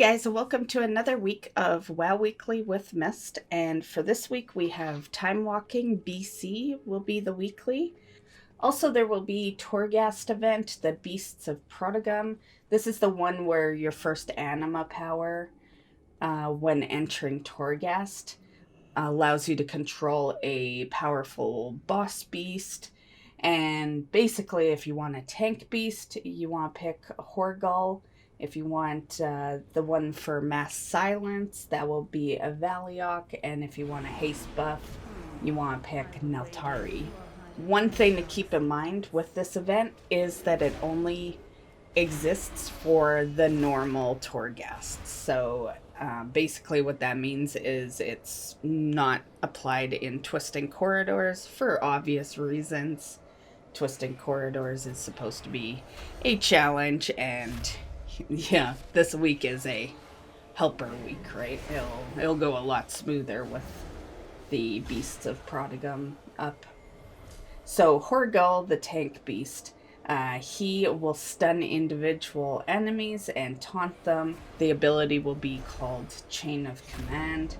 guys, and welcome to another week of WoW Weekly with Myst. And for this week, we have Time Walking BC will be the weekly. Also, there will be Torghast Event, the Beasts of Prodigum. This is the one where your first anima power when entering Torghast allows you to control a powerful boss beast. And basically, if you want a tank beast, you want to pick a Horgal. If you want the one for mass silence, that will be a Valiok. And if you want a haste buff, you want to pick Neltari. One thing to keep in mind with this event is that it only exists for the normal Torghast. So basically what that means is it's not applied in Twisting Corridors for obvious reasons. Twisting Corridors is supposed to be a challenge, and yeah, this week is a helper week, right? It'll go a lot smoother with the Beasts of Prodigum up. So Horgal, the tank beast, he will stun individual enemies and taunt them. The ability will be called Chain of Command.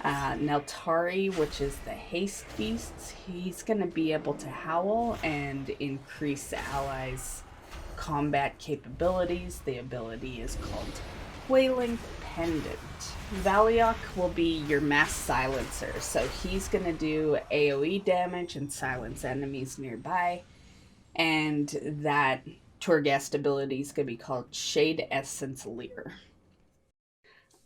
Neltari, which is the haste beast, he's going to be able to howl and increase allies' combat capabilities. The ability is called Wailing Pendant. Valiok will be your mass silencer, so he's going to do AoE damage and silence enemies nearby. And that Torghast ability is going to be called Shade Essence Leer.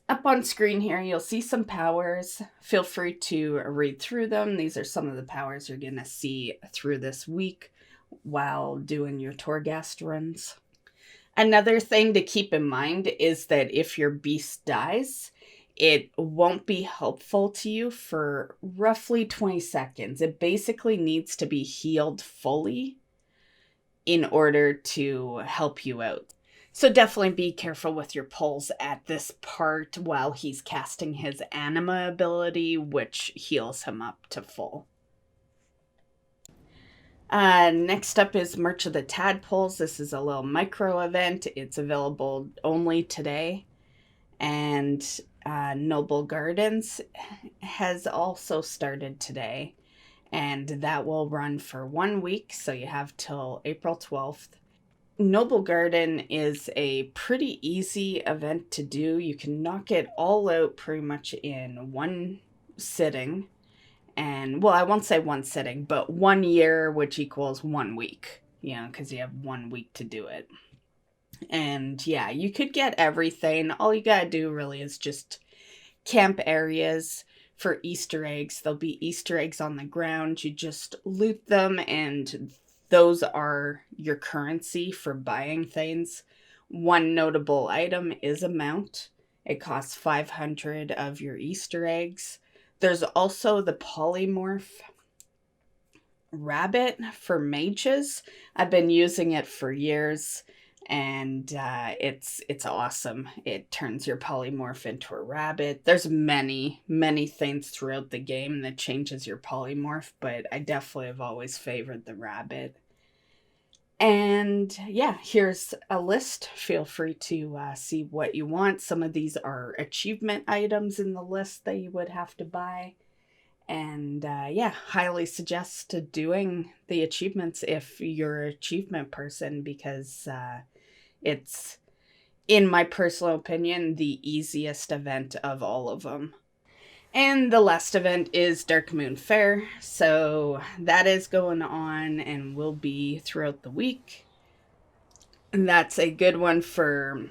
Up on screen here, you'll see some powers. Feel free to read through them. These are some of the powers you're going to see through this week while doing your Torghast runs. Another thing to keep in mind is that if your beast dies, it won't be helpful to you for roughly 20 seconds. It basically needs to be healed fully in order to help you out. So definitely be careful with your pulls at this part while he's casting his anima ability, which heals him up to full. Next up is Merch of the Tadpoles. This is a little micro event. It's available only today. And Noblegarden has also started today. And that will run for 1 week, so you have till April 12th. Noblegarden is a pretty easy event to do. You can knock it all out pretty much in one sitting. And, well, I won't say one sitting, but 1 year, which equals 1 week, because you have 1 week to do it. And yeah, you could get everything. All you gotta do really is just camp areas for Easter eggs. There'll be Easter eggs on the ground. You just loot them, and those are your currency for buying things. One notable item is a mount. It costs 500 of your Easter eggs. There's also the polymorph rabbit for mages. I've been using it for years, and it's awesome. It turns your polymorph into a rabbit. There's many things throughout the game that changes your polymorph, but I definitely have always favored the rabbit. And yeah, here's a list. Feel free to see what you want. Some of these are achievement items in the list that you would have to buy. And yeah, highly suggest doing the achievements if you're an achievement person, because it's, in my personal opinion, the easiest event of all of them. And the last event is Dark Moon Fair, so that is going on and will be throughout the week. And that's a good one for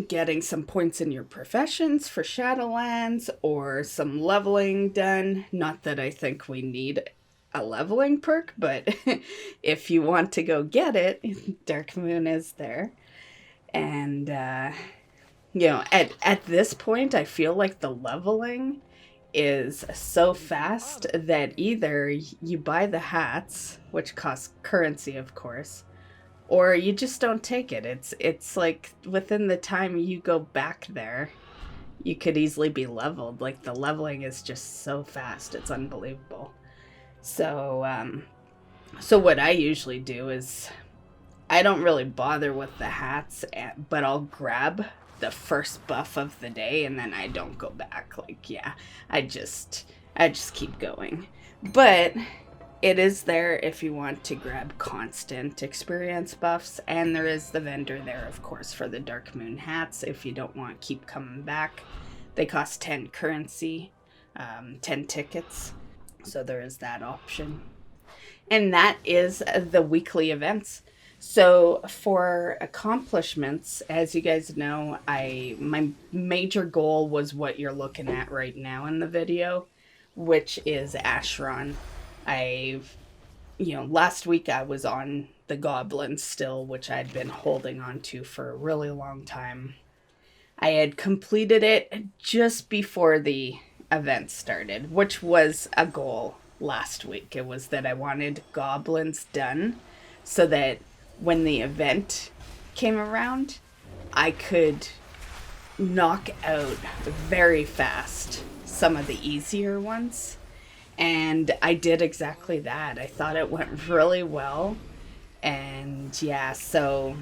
getting some points in your professions for Shadowlands or some leveling done. Not that I think we need a leveling perk, but if you want to go get it, Dark Moon is there. And at this point, I feel like the leveling is so fast that either you buy the hats, which cost currency, of course, or you just don't take it. It's like within the time you go back there, you could easily be leveled. Like, the leveling is just so fast. It's unbelievable. So what I usually do is I don't really bother with the hats, but I'll grab the first buff of the day, and then I don't go back. Like, yeah, I just keep going. But it is there if you want to grab constant experience buffs, and there is the vendor there, of course, for the Dark Moon hats if you don't want to keep coming back. They cost 10 currency, 10 tickets, so there is that option. And that is the weekly events. So for accomplishments, as you guys know, my major goal was what you're looking at right now in the video, which is Ashran. Last week I was on the Goblin still, which I'd been holding on to for a really long time. I had completed it just before the event started, which was a goal last week. It was that I wanted Goblins done so that when the event came around, I could knock out very fast some of the easier ones. And I did exactly that. I thought it went really well. And yeah, so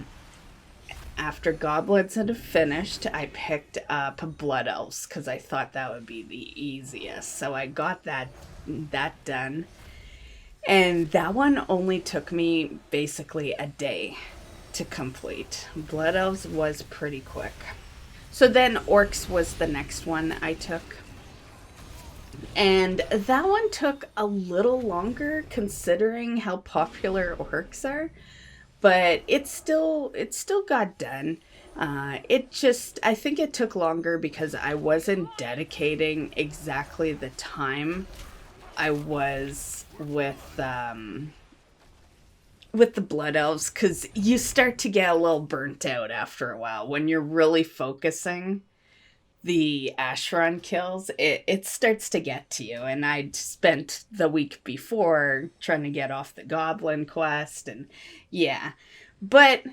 after Goblins had finished, I picked up Blood Elves because I thought that would be the easiest. So I got that done. And that one only took me basically a day to complete. Blood Elves was pretty quick. So then Orcs was the next one I took. And that one took a little longer considering how popular Orcs are, but it still got done. I think it took longer because I wasn't dedicating exactly the time I was with the Blood Elves, because you start to get a little burnt out after a while when you're really focusing the Ashran kills. It starts to get to you, and I'd spent the week before trying to get off the Goblin quest, and yeah, but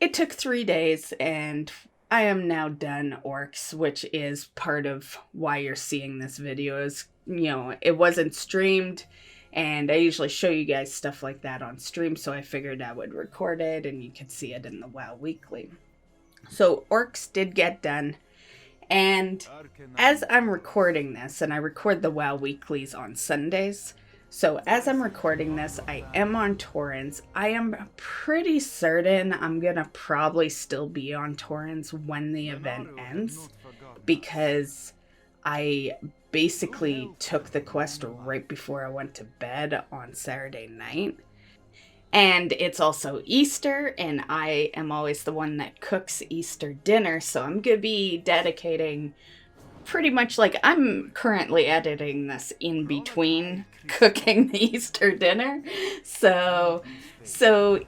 it took 3 days, and I am now done Orcs, which is part of why you're seeing this video. Is, it wasn't streamed, and I usually show you guys stuff like that on stream, so I figured I would record it and you could see it in the WoW Weekly. So Orcs did get done. And as I'm recording this, and I record the WoW Weeklies on Sundays, so as I'm recording this, I am on Torrens. I am pretty certain I'm going to probably still be on Torrens when the event ends, because I basically took the quest right before I went to bed on Saturday night. And it's also Easter, and I am always the one that cooks Easter dinner, so I'm going to be dedicating pretty much, like, I'm currently editing this in between cooking the Easter dinner. So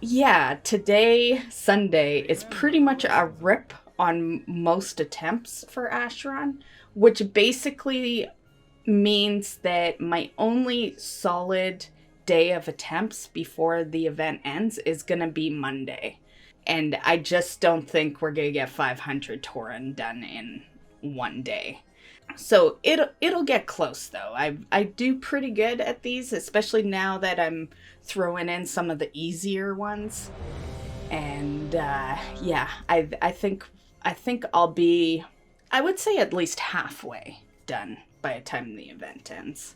yeah, today, Sunday, is pretty much a rip on most attempts for Ashran, which basically means that my only solid day of attempts before the event ends is gonna be Monday, and I just don't think we're gonna get 500 Tauren done in one day. So it'll get close though. I do pretty good at these, especially now that I'm throwing in some of the easier ones. And yeah, I think I'll be, I would say, at least halfway done by the time the event ends.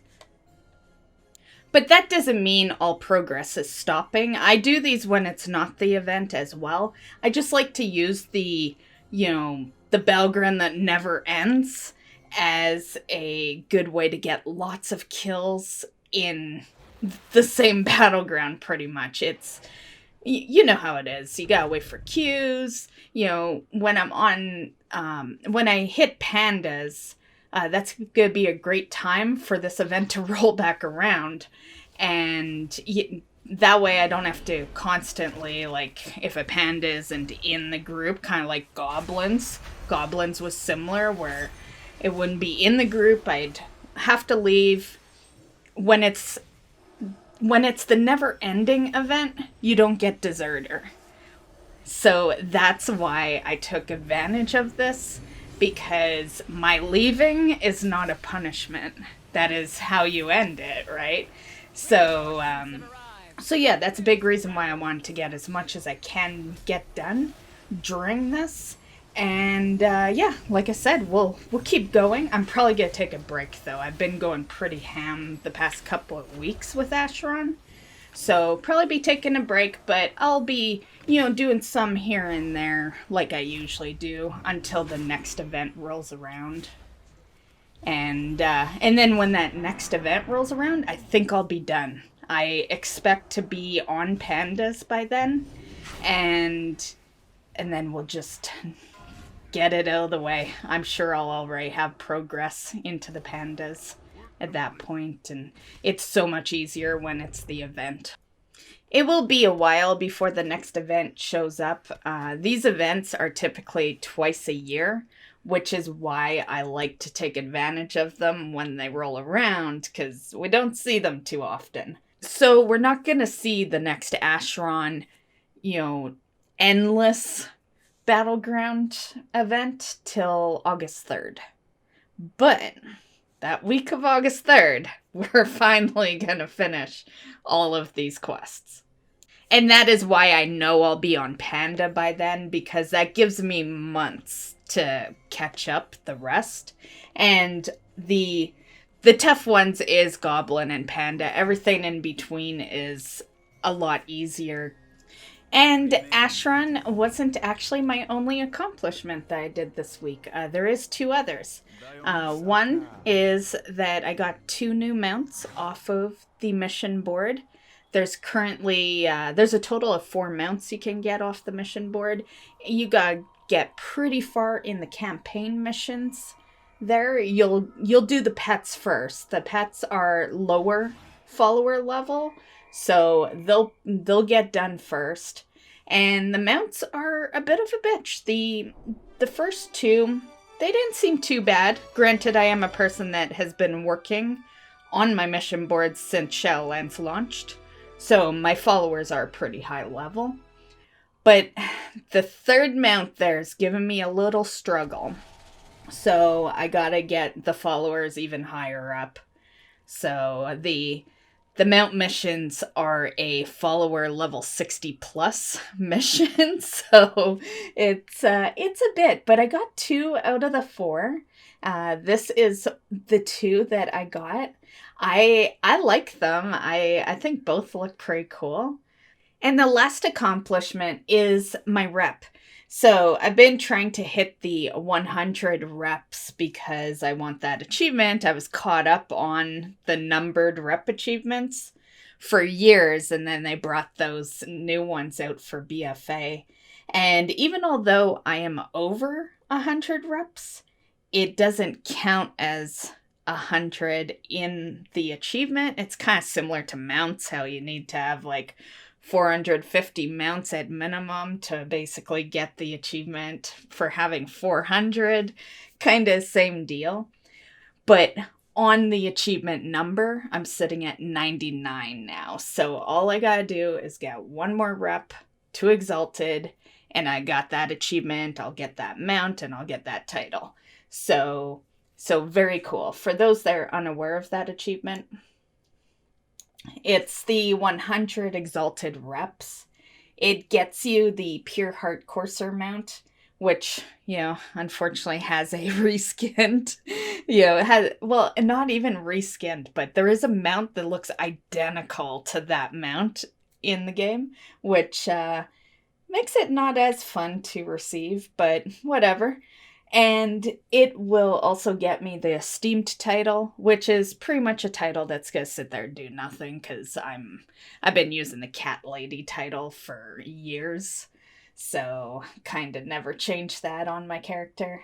But that doesn't mean all progress is stopping. I do these when it's not the event as well. I just like to use the Belgrin that never ends as a good way to get lots of kills in the same battleground, pretty much. It's, you know how it is. You gotta wait for queues. When I'm on, when I hit pandas, that's going to be a great time for this event to roll back around. And that way I don't have to constantly, like, if a panda isn't in the group, kind of like Goblins. Goblins was similar, where it wouldn't be in the group. I'd have to leave. When it's the never-ending event, you don't get Deserter. So that's why I took advantage of this, because my leaving is not a punishment. That is how you end it, right? So yeah, that's a big reason why I wanted to get as much as I can get done during this. And yeah, like I said, we'll keep going. I'm probably gonna take a break though. I've been going pretty ham the past couple of weeks with Ashran, so probably be taking a break. But I'll be, doing some here and there like I usually do until the next event rolls around. And then when that next event rolls around, I think I'll be done. I expect to be on pandas by then, and then we'll just get it out of the way. I'm sure I'll already have progress into the pandas at that point, and it's so much easier when it's the event. It will be a while before the next event shows up. These events are typically twice a year, which is why I like to take advantage of them when they roll around, because we don't see them too often. So we're not going to see the next Ashran, endless Battleground event till August 3rd. But that week of August 3rd, we're finally going to finish all of these quests. And that is why I know I'll be on Panda by then, because that gives me months to catch up the rest. And the tough ones is Goblin and Panda. Everything in between is a lot easier. And Ashran wasn't actually my only accomplishment that I did this week. There is 2 others. One is that I got 2 new mounts off of the mission board. There's currently, there's a total of 4 mounts you can get off the mission board. You gotta get pretty far in the campaign missions there. You'll do the pets first. The pets are lower follower level, so they'll get done first. And the mounts are a bit of a bitch. The first 2, they didn't seem too bad. Granted, I am a person that has been working on my mission boards since Shadowlands launched, so my followers are pretty high level. But the 3rd mount there's given me a little struggle. So I gotta get the followers even higher up. So the mount missions are a follower level 60 plus mission. So it's a bit, but I got 2 out of the 4. This is the 2 that I got. I like them. I think both look pretty cool. And the last accomplishment is my rep. So I've been trying to hit the 100 reps because I want that achievement. I was caught up on the numbered rep achievements for years, and then they brought those new ones out for BFA. And even although I am over 100 reps, it doesn't count as 100 in the achievement. It's kind of similar to mounts, how you need to have like 450 mounts at minimum to basically get the achievement for having 400. Kind of same deal. But on the achievement number, I'm sitting at 99 now. So all I gotta do is get 1 more rep to Exalted, and I got that achievement, I'll get that mount, and I'll get that title. So very cool. For those that are unaware of that achievement, it's the 100 Exalted reps. It gets you the Pure Heart Courser mount, which, unfortunately has a reskinned, it has, well, not even reskinned, but there is a mount that looks identical to that mount in the game, which makes it not as fun to receive, but whatever. And it will also get me the Esteemed title, which is pretty much a title that's going to sit there and do nothing, because I've been using the Cat Lady title for years, so kind of never changed that on my character.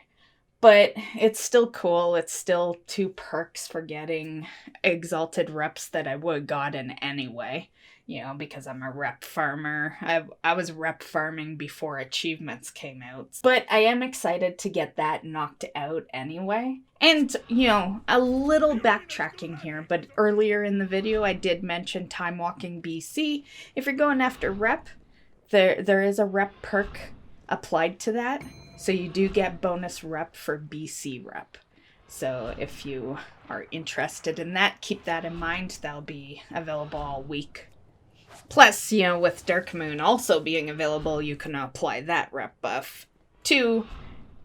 But it's still cool. It's still 2 perks for getting Exalted reps that I would have gotten anyway. Because I'm a rep farmer. I was rep farming before achievements came out. But I am excited to get that knocked out anyway. And, a little backtracking here, but earlier in the video I did mention Time Walking BC. If you're going after rep, there is a rep perk applied to that. So you do get bonus rep for BC rep. So if you are interested in that, keep that in mind. That'll be available all week. Plus, with Dark Moon also being available, you can apply that rep buff to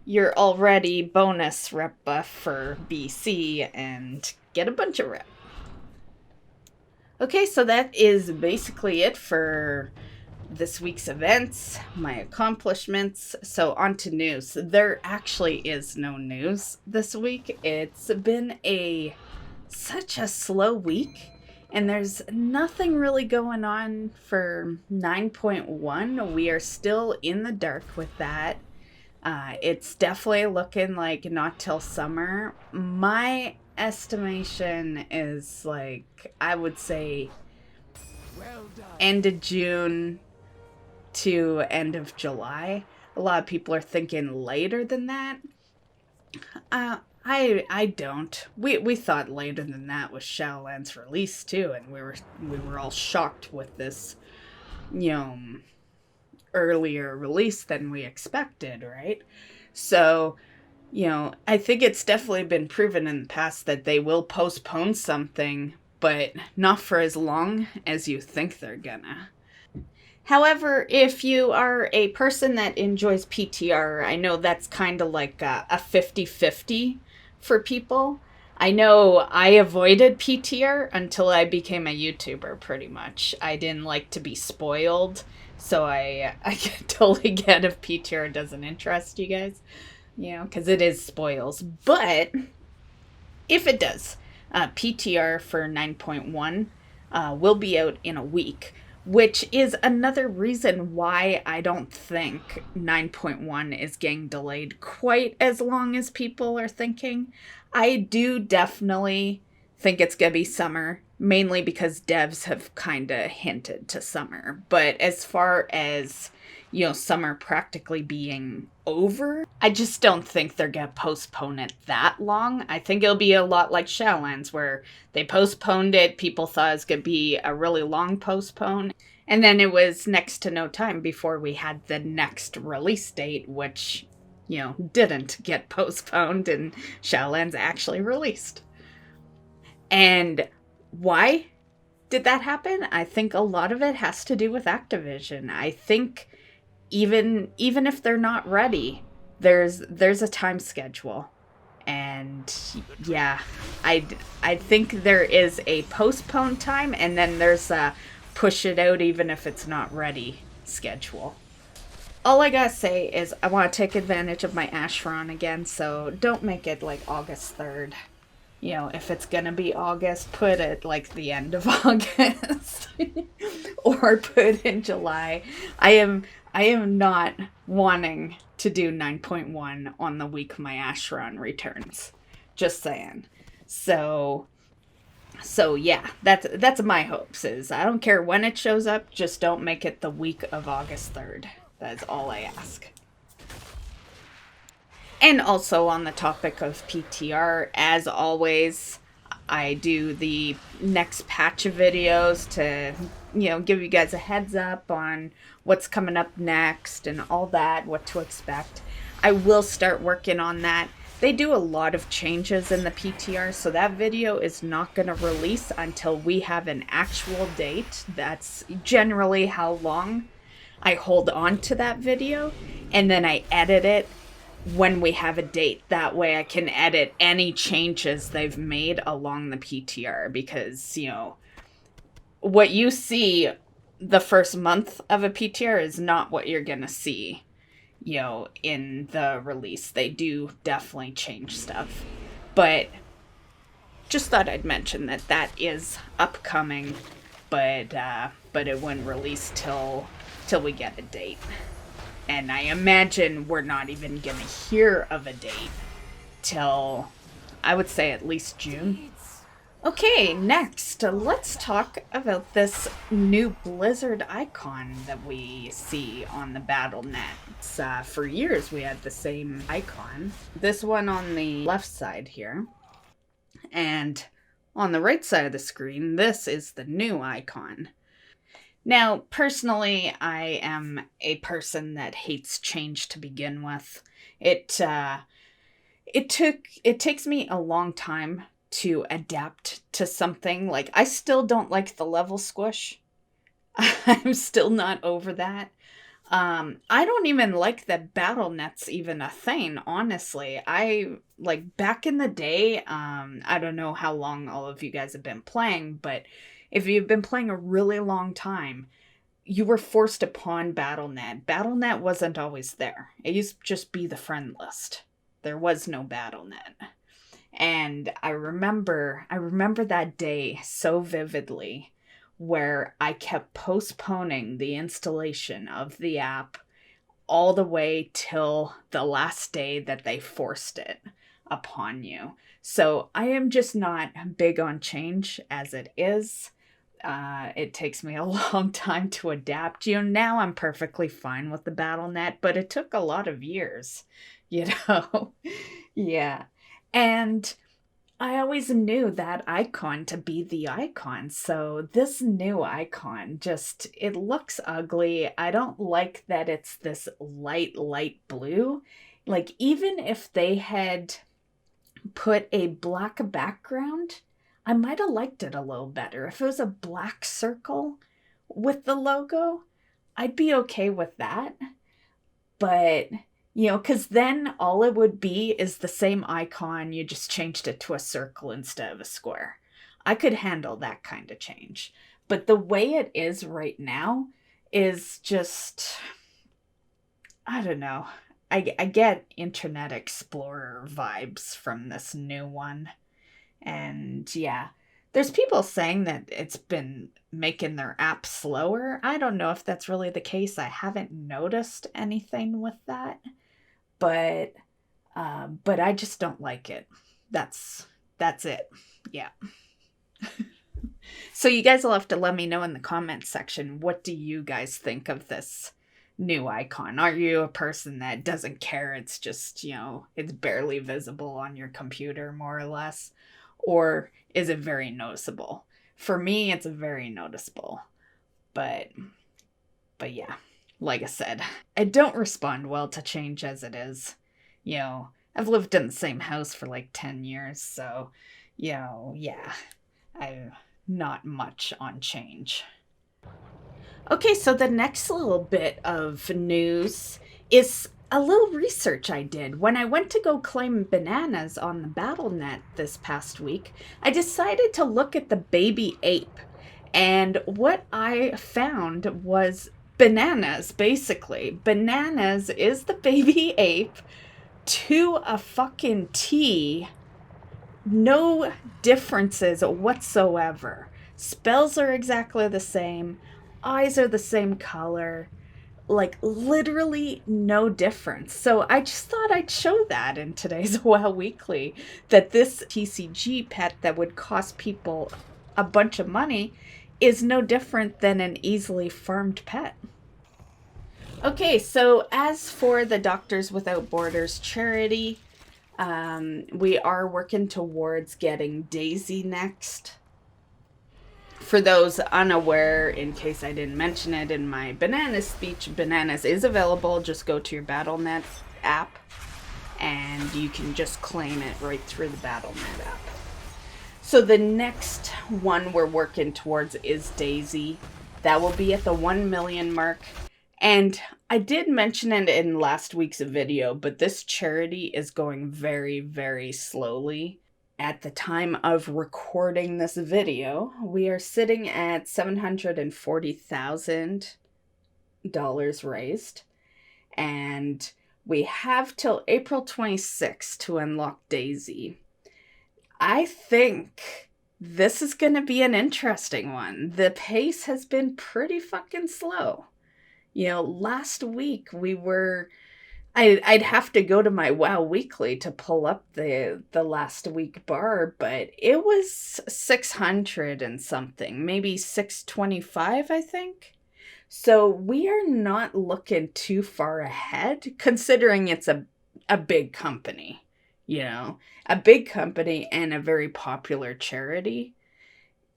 your already bonus rep buff for BC and get a bunch of rep. Okay, so that is basically it for this week's events, my accomplishments. So on to news. There actually is no news this week. It's been such a slow week, and there's nothing really going on for 9.1. We are still in the dark with that. It's definitely looking like not till summer. My estimation is like, I would say end of June to end of July. A lot of people are thinking later than that. I don't. We thought later than that was Shadowlands release too, and we were all shocked with this, you know, earlier release than we expected, right? So, I think it's definitely been proven in the past that they will postpone something, but not for as long as you think they're gonna. However, if you are a person that enjoys PTR, I know that's kind of like a 50-50 for people. I know I avoided PTR until I became a YouTuber, pretty much. I didn't like to be spoiled, so I totally get if PTR doesn't interest you guys, because it is spoils. But if it does, PTR for 9.1 will be out in a week, which is another reason why I don't think 9.1 is getting delayed quite as long as people are thinking. I do definitely think it's going to be summer, mainly because devs have kind of hinted to summer. But as far as, summer practically being over, I just don't think they're going to postpone it that long. I think it'll be a lot like Shadowlands, where they postponed it. People thought it was going to be a really long postpone. And then it was next to no time before we had the next release date, which, didn't get postponed and Shadowlands actually released. And why did that happen? I think a lot of it has to do with Activision. I think even if they're not ready, there's a time schedule. And yeah, I think there is a postpone time, and then there's a push it out even if it's not ready schedule. All I gotta say is I want to take advantage of my Ashran again, so don't make it like August 3rd. If it's gonna be August, put it like the end of August. Or put in July. I am not wanting to do 9.1 on the week my Ashran returns. Just saying. So yeah, that's my hopes. Is I don't care when it shows up, just don't make it the week of August 3rd. That's all I ask. And also on the topic of PTR, as always, I do the next patch of videos to, give you guys a heads up on what's coming up next and all that, what to expect. I will start working on that. They do a lot of changes in the PTR, so that video is not going to release until we have an actual date. That's generally how long I hold on to that video, and then I edit it when we have a date. That way I can edit any changes they've made along the PTR, because, what you see the first month of a PTR is not what you're going to see, in the release. They do definitely change stuff. But just thought I'd mention that is upcoming, but it wouldn't release till we get a date. And I imagine we're not even going to hear of a date till, I would say, at least June. Okay, next, let's talk about this new Blizzard icon that we see on the Battlenet. For years, we had the same icon. This one on the left side here. And on the right side of the screen, this is the new icon. Now, personally, I am a person that hates change to begin with. It takes me a long time to adapt to something. Like, I still don't like the level squish. I'm still not over that. I don't even like that Battlenet's even a thing, honestly. I, like, back in the day, I don't know how long all of you guys have been playing, but if you've been playing a really long time, you were forced upon Battlenet. Battlenet wasn't always there. It used to just be the friend list. There was no Battlenet. And I remember that day so vividly where I kept postponing the installation of the app all the way till the last day that they forced it upon you. So I am just not big on change as it is. It takes me a long time to adapt. Now I'm perfectly fine with the Battlenet, but it took a lot of years, you know? Yeah. And I always knew that icon to be the icon. So this new icon just, it looks ugly. I don't like that it's this light blue. Like, even if they had put a black background, I might have liked it a little better. If it was a black circle with the logo, I'd be okay with that. But, because then all it would be is the same icon, you just changed it to a circle instead of a square. I could handle that kind of change. But the way it is right now is just, I don't know. I get Internet Explorer vibes from this new one. And yeah, there's people saying that it's been making their app slower. I don't know if that's really the case. I haven't noticed anything with that, but I just don't like it. That's it. Yeah. So you guys will have to let me know in the comments section, what do you guys think of this new icon? Are you a person that doesn't care? It's just, it's barely visible on your computer, more or less. Or is it very noticeable? For me, it's very noticeable. But yeah, like I said, I don't respond well to change as it is. I've lived in the same house for like 10 years, so, yeah, I'm not much on change. Okay, so the next little bit of news is a little research I did. When I went to go claim bananas on the Battlenet this past week, I decided to look at the baby ape. And what I found was bananas, basically. Bananas is the baby ape to a fucking T. No differences whatsoever. Spells are exactly the same. Eyes are the same color. Like, literally no difference. So I just thought I'd show that in today's WoW Weekly, that this TCG pet that would cost people a bunch of money is no different than an easily farmed pet. Okay, so as for the Doctors Without Borders charity, we are working towards getting Daisy next. For those unaware, in case I didn't mention it in my Bananas speech, Bananas is available. Just go to your Battlenet app and you can just claim it right through the Battlenet app. So the next one we're working towards is Daisy. That will be at the 1 million mark. And I did mention it in last week's video, but this charity is going very, very slowly. At the time of recording this video, we are sitting at $740,000 raised. And we have till April 26th to unlock Daisy. I think this is going to be an interesting one. The pace has been pretty fucking slow. Last week I'd have to go to my WoW Weekly to pull up the last week bar, but it was 600 and something, maybe 625, I think. So we are not looking too far ahead, considering it's a big company, a big company and a very popular charity.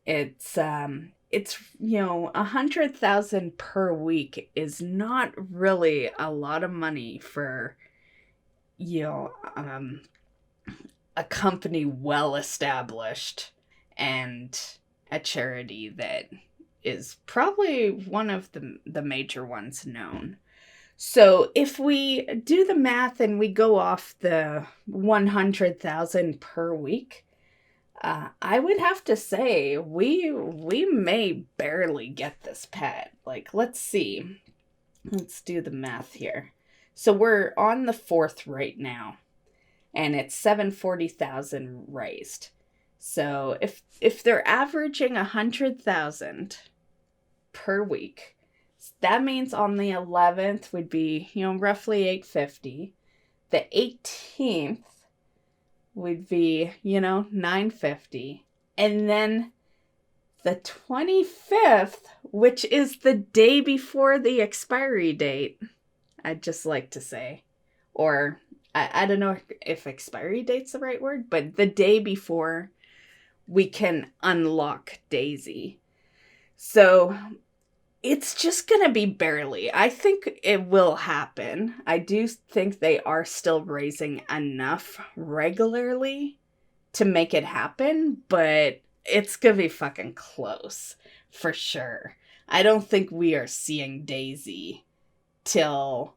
It's 100,000 per week is not really a lot of money for a company well established and a charity that is probably one of the major ones known. So if we do the math and we go off the 100,000 per week, I would have to say we may barely get this pet. Like, let's see. Let's do the math here. So we're on the 4th right now, and it's 740,000 raised. So if they're averaging 100,000 per week, that means on the 11th would be, roughly 850. The 18th would be, 950. And then the 25th, which is the day before the expiry date, I'd just like to say, or I don't know if expiry date's the right word, but the day before we can unlock Daisy. So it's just going to be barely. I think it will happen. I do think they are still raising enough regularly to make it happen, but it's going to be fucking close for sure. I don't think we are seeing Daisy till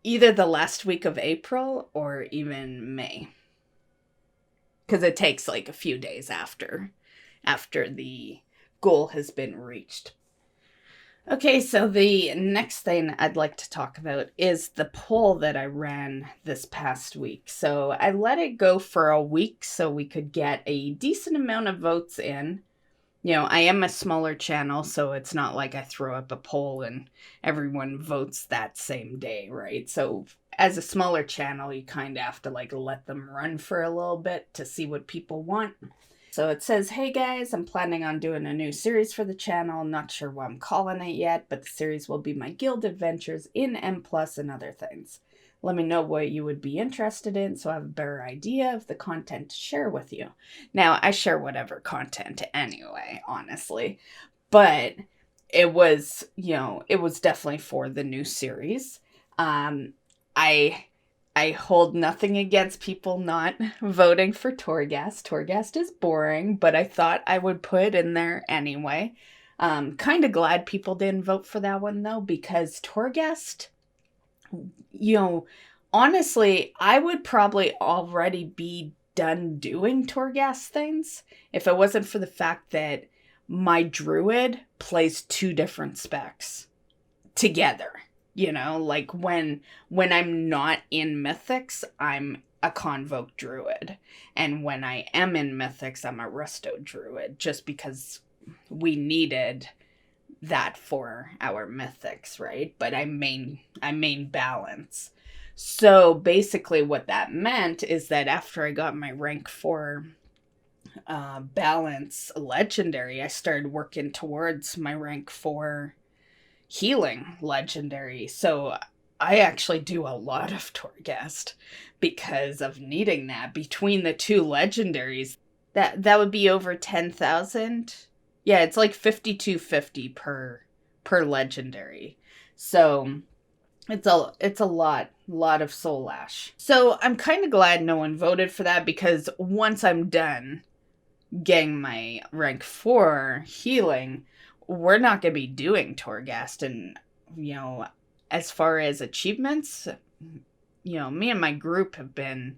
either the last week of April or even May. Because it takes like a few days after the goal has been reached. Okay, so the next thing I'd like to talk about is the poll that I ran this past week. So I let it go for a week so we could get a decent amount of votes in. I am a smaller channel, so it's not like I throw up a poll and everyone votes that same day, right? So as a smaller channel, you kind of have to let them run for a little bit to see what people want. So it says, hey guys, I'm planning on doing a new series for the channel. Not sure what I'm calling it yet, but the series will be my guild adventures in M+ and other things. Let me know what you would be interested in so I have a better idea of the content to share with you. Now, I share whatever content anyway, honestly. But it was, it was definitely for the new series. I hold nothing against people not voting for Torghast. Torghast is boring, but I thought I would put in there anyway. Kind of glad people didn't vote for that one, though, because Torghast, honestly, I would probably already be done doing Torghast things if it wasn't for the fact that my druid plays 2 different specs together. When I'm not in Mythics, I'm a Convoke Druid. And when I am in Mythics, I'm a Resto Druid, just because we needed that for our Mythics, right? But I main balance. So basically what that meant is that after I got my rank 4 balance legendary, I started working towards my rank 4 healing legendary. So I actually do a lot of Torghast because of needing that. Between the 2 legendaries, that would be over 10,000. Yeah, it's like 5250 per legendary. So it's a lot of soul ash. So I'm kind of glad no one voted for that, because once I'm done getting my rank 4 healing, we're not going to be doing Torghast. And, as far as achievements, me and my group have been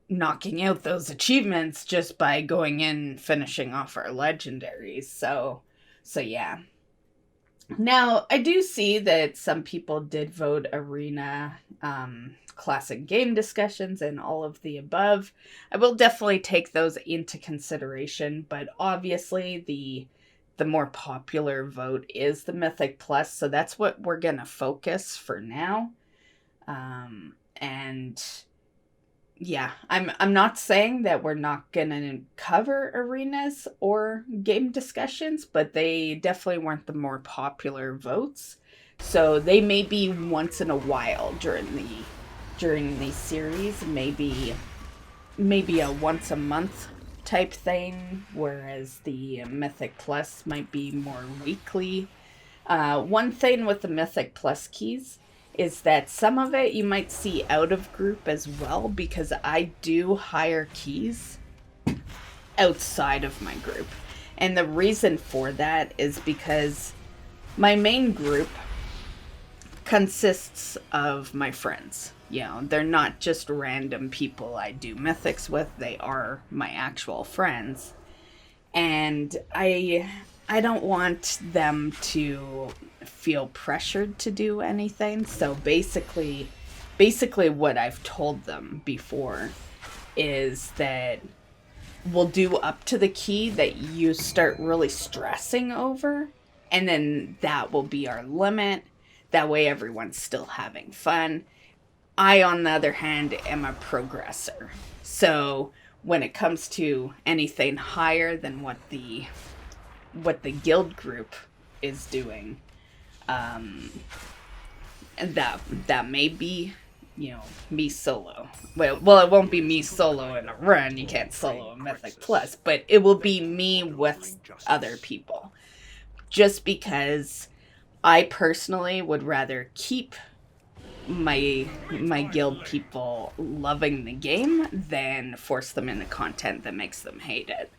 knocking out those achievements just by going in, finishing off our legendaries. So yeah. Now, I do see that some people did vote arena, classic game discussions, and all of the above. I will definitely take those into consideration, but obviously the more popular vote is the Mythic Plus, so that's what we're gonna focus for now. And yeah, I'm not saying that we're not gonna cover arenas or game discussions, but they definitely weren't the more popular votes. So they may be once in a while during the series, maybe a once a month type thing, whereas the Mythic Plus might be more weekly. One thing with the Mythic Plus keys is that some of it you might see out of group as well, because I do hire keys outside of my group. And the reason for that is because my main group consists of my friends. You know, they're not just random people I do mythics with. They are my actual friends. And I don't want them to feel pressured to do anything. So basically what I've told them before is that we'll do up to the key that you start really stressing over, and then that will be our limit. That way everyone's still having fun. I, on the other hand, am a progressor. So when it comes to anything higher than what the guild group is doing, that may be, you know, me solo. Well, it won't be me solo in a run. You can't solo a Mythic Plus, but it will be me with other people. Just because I personally would rather keep my guild people loving the game than force them into content that makes them hate it.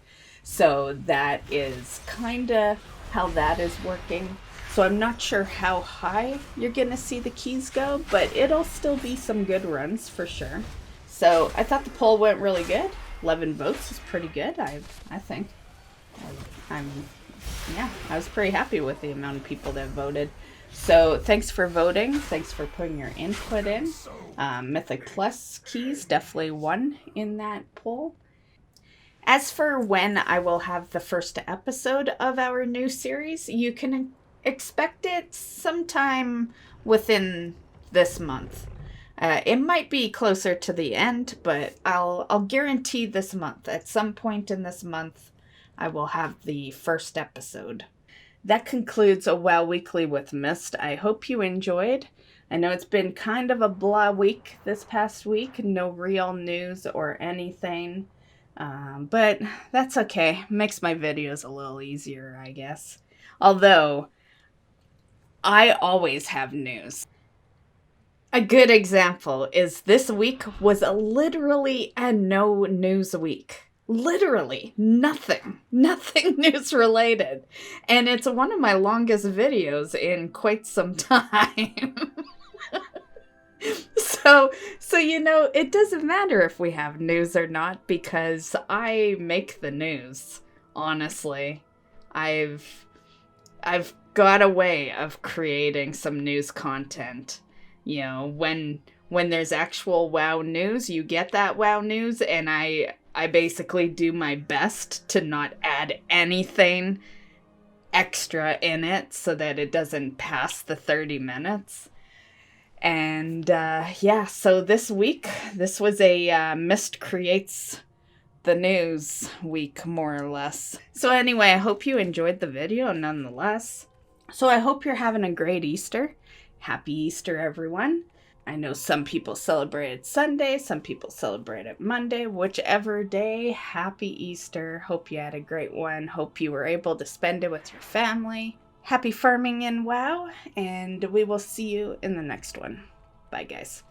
So that is kind of how that is working. So I'm not sure how high you're going to see the keys go, but it'll still be some good runs for sure. So I thought the poll went really good. 11 votes is pretty good, I think. I was pretty happy with the amount of people that voted. So thanks for voting. Thanks for putting your input in. Mythic Plus keys definitely won in that poll. As for when I will have the first episode of our new series, you can expect it sometime within this month. It might be closer to the end, but I'll guarantee this month. At some point in this month, I will have the first episode. That concludes a WoW Weekly with Myst. I hope you enjoyed. I know it's been kind of a blah week this past week. No real news or anything. But that's okay. Makes my videos a little easier, I guess. Although, I always have news. A good example is this week was literally a no news week. Literally nothing news related. And it's one of my longest videos in quite some time. So you know, it doesn't matter if we have news or not, because I make the news. Honestly, I've got a way of creating some news content. You know, when there's actual WoW news, you get that WoW news, and I basically do my best to not add anything extra in it so that it doesn't pass the 30 minutes. And yeah, so this week, this was a Myst Creates the News week, more or less. So anyway, I hope you enjoyed the video nonetheless. So I hope you're having a great Easter. Happy Easter, everyone. I know some people celebrated Sunday, some people celebrated Monday, whichever day. Happy Easter. Hope you had a great one. Hope you were able to spend it with your family. Happy farming in WoW, and we will see you in the next one. Bye, guys.